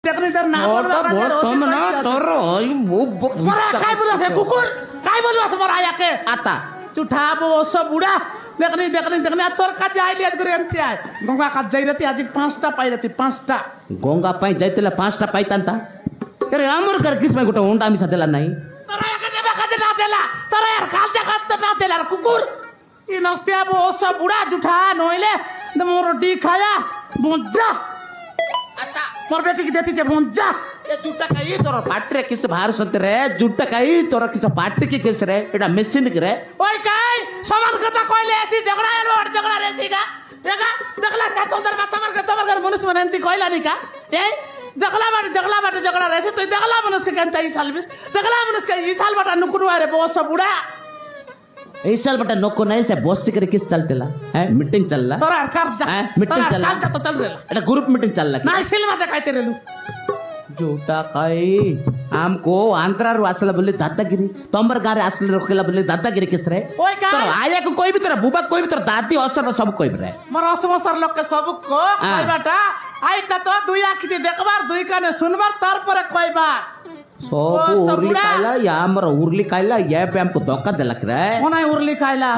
দেখনি স্যার না ওটা বর্তমান না তোর काय बोलू असे कुकुर काय बोलू असं मला याके आता चुठा बोस बुडा देखनी देखनी देखनी आज তোর কাছে আইলি আজ করে আনতে আয় গঙ্গা কাজ যাই রাতি আজ 5টা পাই রাতি 5টা গঙ্গা পাই যাইতেলা 5টা পাইতান্তা अरे আমার ঘর কিসমে গোটা উন্ডা আমি সাদেলা নাই তোরা একে দেবে কাজে না দেলা তোরা আর কাজে কাজতে না দেলা কুকুর ই নস্তিয়া बोस বুড়া জুঠা নইলে মোর ডি খায়া মজ্জা आता मोर बेटी की देती जे मज्जा ए जुटा काई तोर पाटरे किस बाहर सते रे जुटा काई तोर किस पाटे की किस रे एटा मेसिन की रे ओय काय समान कथा कइले एसी झगडा एलो झगडा रेसी का एका देखलास का तोर बात समर घर मनुष्य मनंती कइला नि का ए जगला बाट झगडा रेसी तो देखला मनुष्य के कंता ई सालबिस देखला मनुष्य के ई साल बाटा नुकुनु अरे बोस बुडा ए साल बटा नको नाही से बॉस से करे किस चलतेला है मीटिंग चलला तोरा कर जा मीटिंग चलला तो चल रेला एटा ग्रुप मीटिंग चलला नाही सिनेमा देखायते रेलू जुटा काई हमको आंतरारू आसला बोले दादागिरी तंबर गारे आसले रोकेला बोले दादागिरी किस रे ओय काय तोर आया को कोई भी तेरा बुबा कोई भी तेरा दादी असर सब कोई रे मोर असमसर लोग के सब को कोई बाटा आइता तो दुई आखिती देखबार दुई काने सुनबार तार पर कोई बात सब उर्ली कायला या हमर उर्ली कायला ये पे हमको धोखा देलक रे कोनाय उर्ली खायला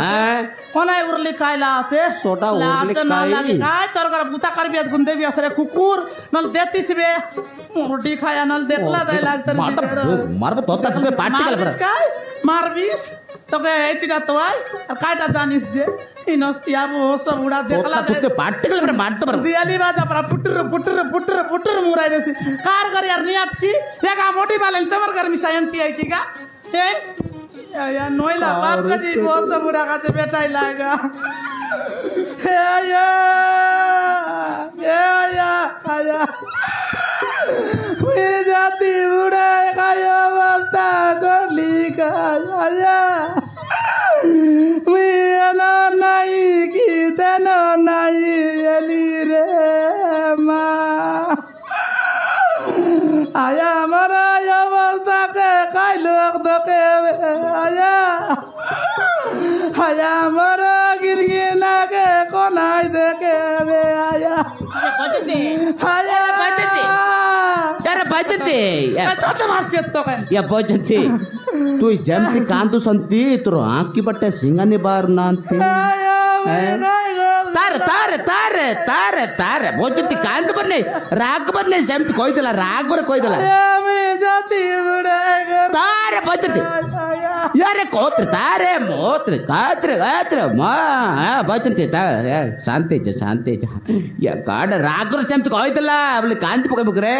कोनाय उर्ली खायला আছে छोटा उर्ली खाई काय তোর ঘর বুতা করবি আজ গুন দেবি আসরে কুকুর নল দেতিসবে মুরডি খায়া নল দেখলা দাই লাগতর মারব তোতা তোকে পার্টিকেল করে কাই মারবিস তোকে এইটা তো আই আর কাইটা জানিস যে ইনস্তিয়া বস বুড়া দেখলা তোতা তোকে পার্টিকেল করে মারতে পারব দিয়ালি বাজা পরা পুটুর পুটুর পুটুর পুটুর মুরাই রেছি কার করে আর নিয়াত কি একা মোটি বালেন তোমার ঘর মিসায়ন্তি আইছি का ए या नोइला बाप का जी बहुत सब बुरा का बेटा लागा या आया मैं जाती बुढ़ा काया बलता गली का आया मैं ना नहीं की तनो नहीं एली रे माँ आया मरा या बलता के काई लोग दके आया मरा गिरगिना के कोनाई देके बे आया आया यार बजते छोट मारसे तो के या बजते तू जंती कांतु संती तोर आंख की बट्टे सिंगानी बार नांती तार तार तार तार तार बजती कांत बरने राग बरने जंती कोई देला राग बर कोई देला मैं जाती बुढ़ा तार बजते यार कोत्र तारे मोत्र कात्र कात्र मा बजते तार शांति जा या गाड राग बर जंती कोई देला बोले कांत पके बकरे